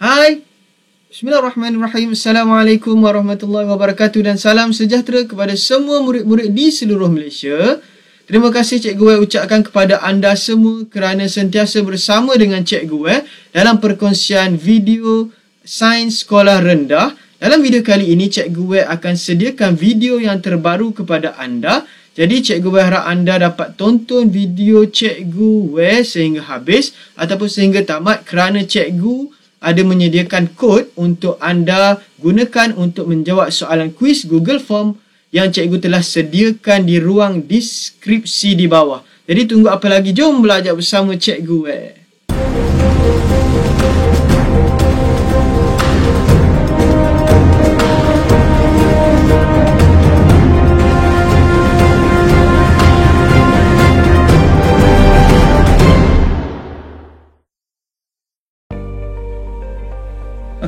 Hai, Bismillahirrahmanirrahim. Assalamualaikum warahmatullahi wabarakatuh dan salam sejahtera kepada semua murid-murid di seluruh Malaysia. Terima kasih Cikgu Wei ucapkan kepada anda semua kerana sentiasa bersama dengan Cikgu Wei dalam perkongsian video Sains Sekolah Rendah. Dalam video kali ini, Cikgu Wei akan sediakan video yang terbaru kepada anda. Jadi, Cikgu Wei harap anda dapat tonton video Cikgu Wei sehingga habis ataupun sehingga tamat kerana Cikgu ada menyediakan kod untuk anda gunakan untuk menjawab soalan kuis Google Form yang Cikgu telah sediakan di ruang deskripsi di bawah. Jadi, tunggu apa lagi? Jom belajar bersama Cikgu Wei.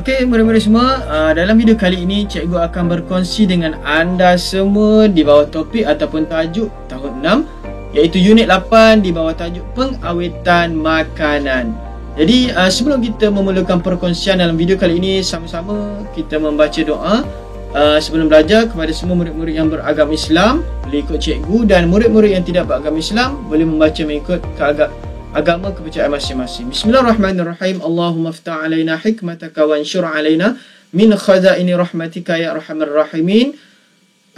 Okey, murid-murid semua, dalam video kali ini Cikgu akan berkongsi dengan anda semua di bawah topik ataupun tajuk tahun 6 iaitu unit 8 di bawah tajuk pengawetan makanan. Jadi, sebelum kita memulakan perkongsian dalam video kali ini, sama-sama kita membaca doa sebelum belajar. Kepada semua murid-murid yang beragama Islam boleh ikut Cikgu, dan murid-murid yang tidak beragama Islam boleh membaca mengikut agama kepercayaan masing-masing. Bismillahirrahmanirrahim. Allahumma aftah alaina hikmataka wa ansyur alaina min khazaini rahmatika ya arhamar rahimin.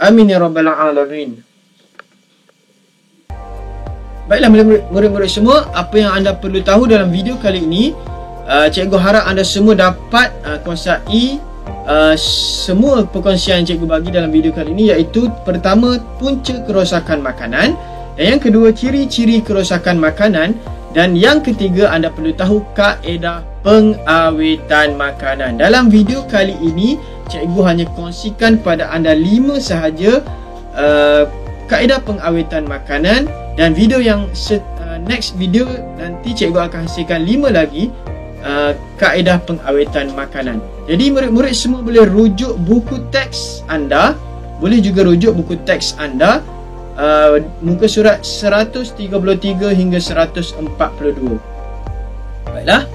Amin ya rabbal alamin. Baiklah murid-murid semua, apa yang anda perlu tahu dalam video kali ini, Cikgu harap anda semua dapat kuasai semua perkongsian yang Cikgu bagi dalam video kali ini, iaitu pertama, punca kerosakan makanan, dan yang kedua, ciri-ciri kerosakan makanan, dan yang ketiga, anda perlu tahu kaedah pengawetan makanan. Dalam video kali ini, Cikgu hanya kongsikan kepada anda 5 sahaja kaedah pengawetan makanan, dan video yang next video nanti Cikgu akan hasilkan 5 lagi kaedah pengawetan makanan. Jadi murid-murid semua boleh rujuk buku teks anda, boleh juga rujuk buku teks anda, muka surat 133 hingga 142. Baiklah,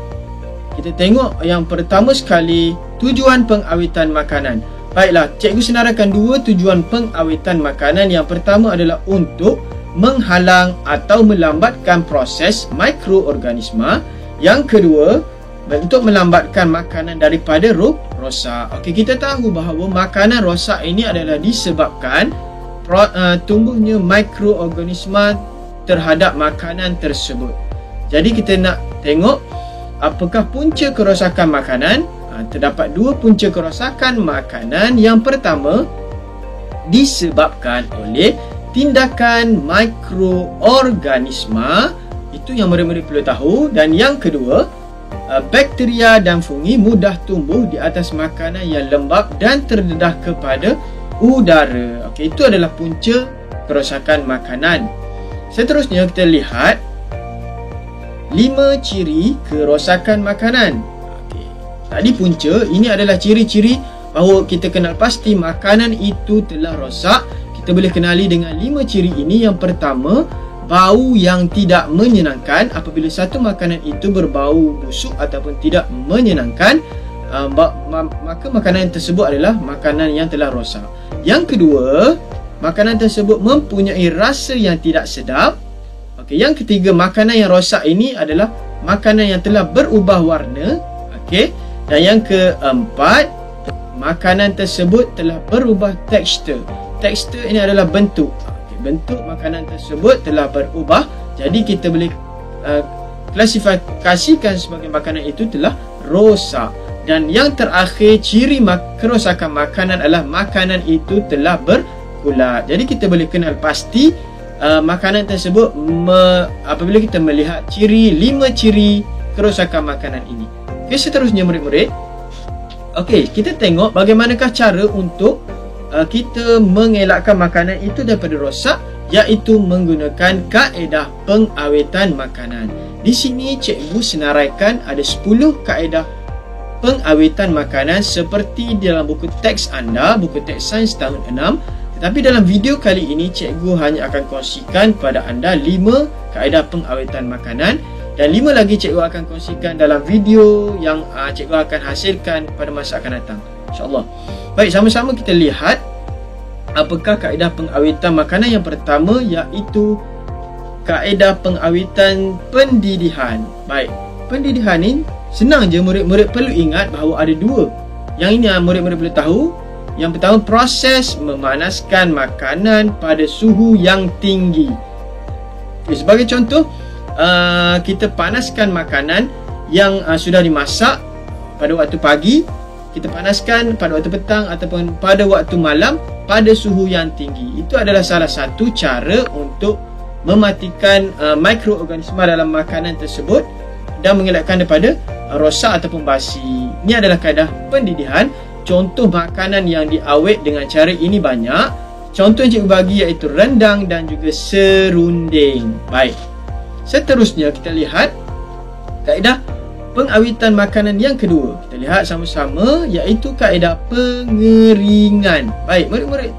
kita tengok yang pertama sekali, tujuan pengawetan makanan. Baiklah, Cikgu senaraikan 2 tujuan pengawetan makanan. Yang pertama adalah untuk menghalang atau melambatkan proses mikroorganisma. Yang kedua, untuk melambatkan makanan daripada rosak. Okey, kita tahu bahawa makanan rosak ini adalah disebabkan tumbuhnya mikroorganisma terhadap makanan tersebut. Jadi kita nak tengok apakah punca kerosakan makanan. Terdapat 2 punca kerosakan makanan. Yang pertama, disebabkan oleh tindakan mikroorganisma. Itu yang murid-murid perlu tahu. Dan yang kedua, bakteria dan fungi mudah tumbuh di atas makanan yang lembab dan terdedah kepada udara. Okey, itu adalah punca kerosakan makanan. Seterusnya kita lihat 5 ciri kerosakan makanan. Okey, tadi punca, ini adalah ciri-ciri bahawa kita kenal pasti makanan itu telah rosak. Kita boleh kenali dengan 5 ciri ini. Yang pertama, bau yang tidak menyenangkan. Apabila satu makanan itu berbau busuk ataupun tidak menyenangkan, maka makanan tersebut adalah makanan yang telah rosak. Yang kedua, makanan tersebut mempunyai rasa yang tidak sedap. Okey, yang ketiga, makanan yang rosak ini adalah makanan yang telah berubah warna. Okey, dan yang keempat, makanan tersebut telah berubah tekstur. Tekstur ini adalah bentuk. Okey, bentuk makanan tersebut telah berubah. Jadi kita boleh klasifikasikan sebagai makanan itu telah rosak. Dan yang terakhir, ciri kerosakan makanan adalah makanan itu telah berkulat. Jadi kita boleh kenal pasti makanan tersebut apabila kita melihat 5 ciri kerosakan makanan ini. Okey, seterusnya murid-murid. Okey, kita tengok bagaimanakah cara untuk kita mengelakkan makanan itu daripada rosak, iaitu menggunakan kaedah pengawetan makanan. Di sini Cikgu senaraikan ada 10 kaedah pengawetan makanan seperti dalam buku teks anda, buku teks sains tahun 6. Tetapi dalam video kali ini, Cikgu hanya akan kongsikan kepada anda 5 kaedah pengawetan makanan. Dan 5 lagi cikgu akan kongsikan dalam video yang cikgu akan hasilkan pada masa akan datang, InsyaAllah. Baik, sama-sama kita lihat apakah kaedah pengawitan makanan yang pertama, iaitu kaedah pengawitan pendidihan. Baik, pendidihan ni senang je, murid-murid perlu ingat bahawa ada 2. Yang ini murid-murid perlu tahu. Yang pertama, proses memanaskan makanan pada suhu yang tinggi. Sebagai contoh, kita panaskan makanan yang sudah dimasak pada waktu pagi, kita panaskan pada waktu petang ataupun pada waktu malam pada suhu yang tinggi. Itu adalah salah satu cara untuk mematikan mikroorganisma dalam makanan tersebut dan mengelakkan daripada rosak ataupun basi. Ini adalah kaedah pendidihan. Contoh makanan yang diawet dengan cara ini banyak. Contoh yang cikgu bagi iaitu rendang dan juga serunding. Baik, seterusnya kita lihat kaedah pengawitan makanan yang kedua. Kita lihat sama-sama, iaitu kaedah pengeringan. Baik, murid-murid,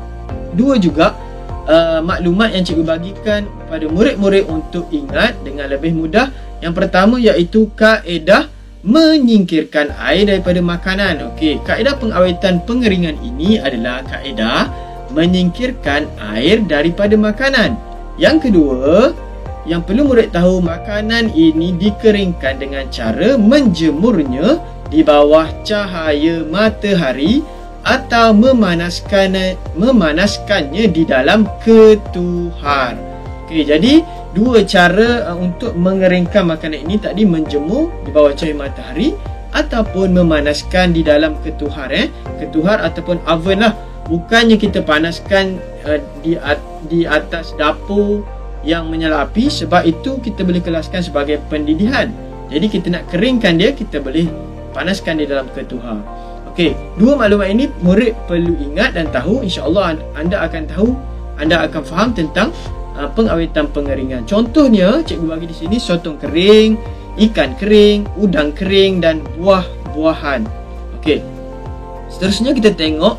2 juga maklumat yang cikgu bagikan kepada murid-murid untuk ingat dengan lebih mudah. Yang pertama iaitu kaedah menyingkirkan air daripada makanan. Okey, kaedah pengawetan pengeringan ini adalah kaedah menyingkirkan air daripada makanan. Yang kedua, yang perlu murid tahu, makanan ini dikeringkan dengan cara menjemurnya di bawah cahaya matahari atau memanaskannya di dalam ketuhar. Okey, jadi 2 cara untuk mengeringkan makanan ini tadi, menjemur di bawah cahaya matahari ataupun memanaskan di dalam ketuhar. Ketuhar ataupun oven lah. Bukannya kita panaskan di atas dapur yang menyala api, sebab itu kita boleh kelaskan sebagai pendidihan. Jadi kita nak keringkan dia, kita boleh panaskan di dalam ketuhar. Okey, 2 maklumat ini murid perlu ingat dan tahu. InsyaAllah anda akan faham tentang pengawetan pengeringan. Contohnya cikgu bagi di sini sotong kering, ikan kering, udang kering dan buah-buahan. Okey, seterusnya kita tengok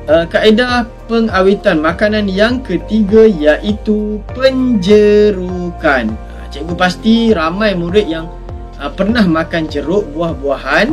kaedah pengawitan makanan yang ketiga, iaitu penjerukan. Cikgu pasti ramai murid yang pernah makan jeruk, buah-buahan.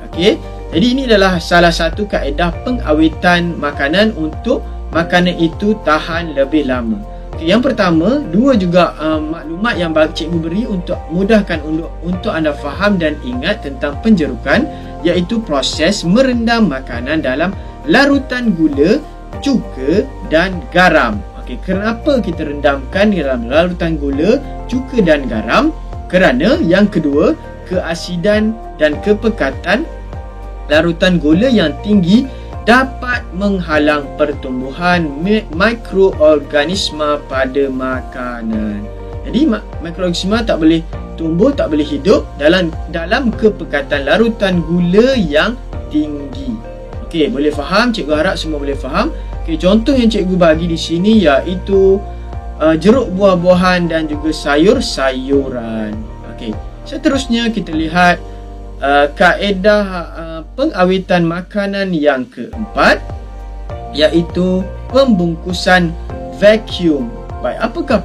Okey, jadi ini adalah salah satu kaedah pengawitan makanan untuk makanan itu tahan lebih lama. Yang pertama, 2 juga maklumat yang cikgu beri untuk mudahkan untuk anda faham dan ingat tentang penjerukan, iaitu proses merendam makanan dalam larutan gula, cuka dan garam. Okey, kenapa kita rendamkan dalam larutan gula, cuka dan garam? Kerana yang kedua, keasidan dan kepekatan larutan gula yang tinggi dapat menghalang pertumbuhan mikroorganisma pada makanan. Jadi mikroorganisma tak boleh tumbuh, tak boleh hidup dalam kepekatan larutan gula yang tinggi. Okey, boleh faham? Cikgu harap semua boleh faham. Okey, contoh yang cikgu bagi di sini iaitu jeruk, buah-buahan dan juga sayur-sayuran. Okey, seterusnya kita lihat kaedah pengawitan makanan yang keempat, iaitu pembungkusan vacuum. Baik, apakah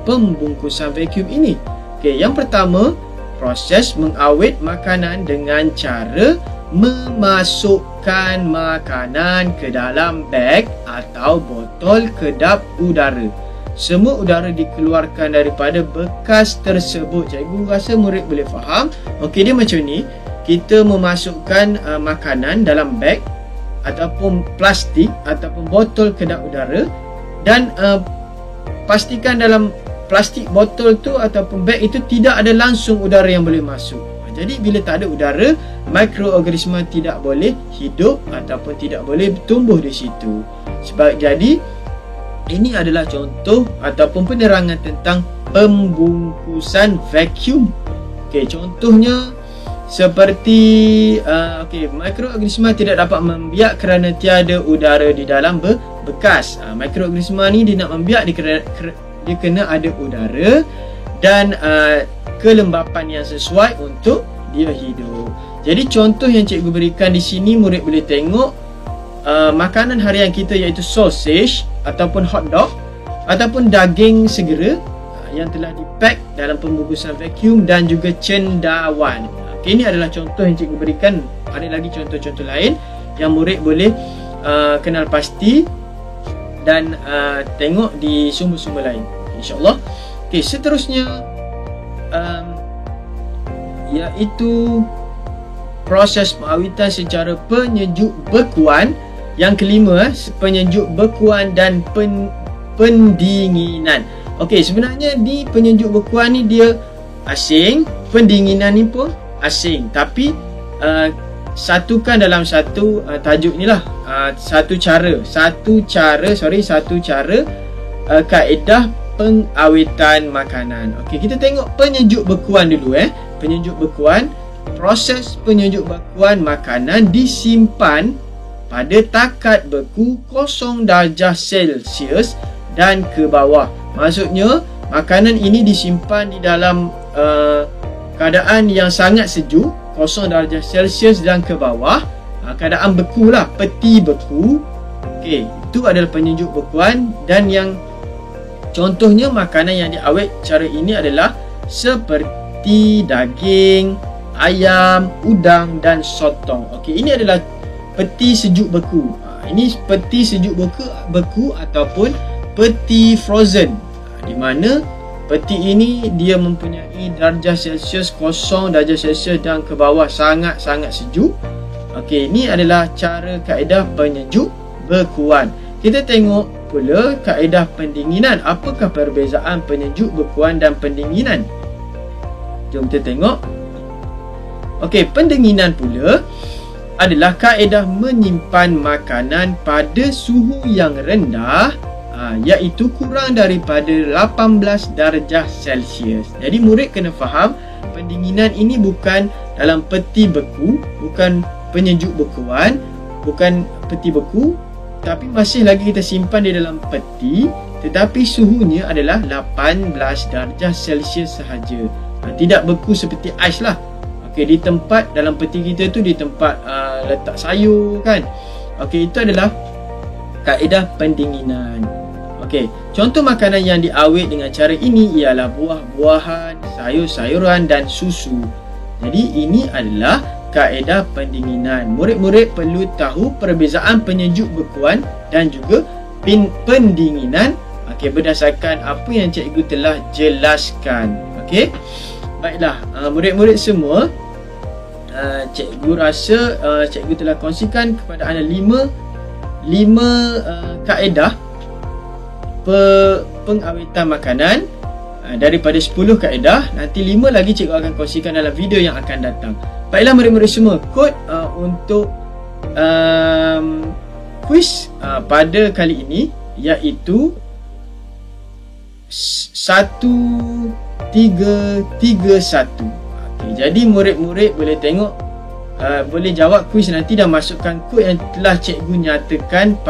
pembungkusan vacuum ini? Okey, yang pertama, proses mengawet makanan dengan cara memasukkan makanan ke dalam beg atau botol kedap udara. Semua udara dikeluarkan daripada bekas tersebut. Cikgu rasa murid boleh faham. Okey, dia macam ni. Kita memasukkan makanan dalam beg ataupun plastik ataupun botol kedap udara, dan pastikan dalam plastik botol tu ataupun beg itu tidak ada langsung udara yang boleh masuk. Jadi bila tak ada udara, mikroorganisma tidak boleh hidup ataupun tidak boleh tumbuh di situ. Sebab jadi ini adalah contoh ataupun penerangan tentang pembungkusan vacuum. Okey, contohnya seperti mikroorganisma tidak dapat membiak kerana tiada udara di dalam bekas. Mikroorganisma ni dia nak membiak dia kena ada udara dan kelembapan yang sesuai untuk dia hidup. Jadi contoh yang cikgu berikan di sini, murid boleh tengok makanan harian kita iaitu sausage ataupun hot dog ataupun daging segera. yang telah dipack dalam pembungkusan vacuum dan juga cendawan. Okay, ini adalah contoh yang cikgu berikan. Ada lagi contoh-contoh lain yang murid boleh kenal pasti dan tengok di sumber-sumber lain, insyaAllah. Okay, seterusnya iaitu proses pengawitan secara penyejuk bekuan. Yang kelima, penyejuk bekuan dan pendinginan. Okey, sebenarnya di penyejuk bekuan ni dia asing, pendinginan ni pun asing, tapi satukan dalam satu tajuk ni lah. Satu cara kaedah pengawitan makanan. Okey, kita tengok penyejuk bekuan dulu. Penyejuk bekuan, proses penyejuk bekuan makanan disimpan pada takat beku 0 darjah Celsius dan ke bawah. Maksudnya makanan ini disimpan di dalam keadaan yang sangat sejuk, 0 darjah Celsius dan ke bawah. Keadaan beku lah, peti beku. Okey, itu adalah penyejuk bekuan. Dan yang contohnya makanan yang diawet cara ini adalah seperti daging, ayam, udang dan sotong. Okey, ini adalah peti sejuk beku. Ini peti sejuk beku ataupun peti frozen, di mana peti ini dia mempunyai darjah Celsius 0 darjah Celsius dan ke bawah, sangat-sangat sejuk. Okey, ini adalah cara kaedah penyejuk bekuan. Kita tengok pula kaedah pendinginan. Apakah perbezaan penyejuk bekuan dan pendinginan? Jom kita tengok. Okey, pendinginan pula adalah kaedah menyimpan makanan pada suhu yang rendah, iaitu kurang daripada 18 darjah Celsius. Jadi murid kena faham, pendinginan ini bukan dalam peti beku, bukan penyejuk bekuan, bukan peti beku, tapi masih lagi kita simpan di dalam peti, tetapi suhunya adalah 18 darjah Celsius sahaja. Tidak beku seperti ais lah. Okey, di tempat dalam peti kita tu, di tempat letak sayur kan. Okey, itu adalah kaedah pendinginan. Okey, contoh makanan yang diawet dengan cara ini ialah buah-buahan, sayur-sayuran dan susu. Jadi ini adalah kaedah pendinginan. Murid-murid perlu tahu perbezaan penyejuk bekuan dan juga pendinginan. Okey, berdasarkan apa yang cikgu telah jelaskan. Okey, baiklah, murid-murid semua, cikgu rasa cikgu telah kongsikan kepada anda 5 kaedah pengawetan makanan daripada 10 kaedah. Nanti 5 lagi cikgu akan kongsikan dalam video yang akan datang. Baiklah murid-murid semua, kod untuk kuis pada kali ini iaitu 1331. Okay, jadi murid-murid boleh tengok, boleh jawab kuis nanti dan masukkan kod yang telah cikgu nyatakan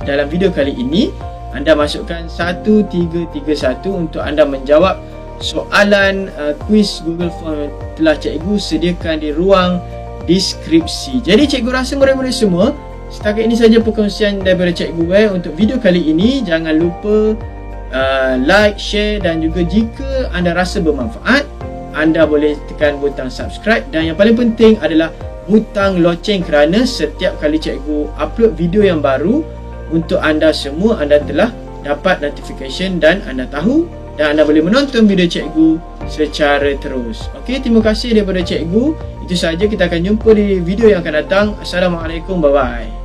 dalam video kali ini. Anda masukkan 1331 untuk anda menjawab soalan kuis Google Form yang telah cikgu sediakan di ruang deskripsi. Jadi cikgu rasa murid-murid semua, setakat ini saja perkongsian daripada cikgu untuk video kali ini. Jangan lupa like, share dan juga jika anda rasa bermanfaat, anda boleh tekan butang subscribe dan yang paling penting adalah butang loceng, kerana setiap kali cikgu upload video yang baru untuk anda semua, anda telah dapat notification dan anda tahu, dan anda boleh menonton video cikgu secara terus. Okey, terima kasih daripada cikgu. Itu sahaja, kita akan jumpa di video yang akan datang. Assalamualaikum, bye bye.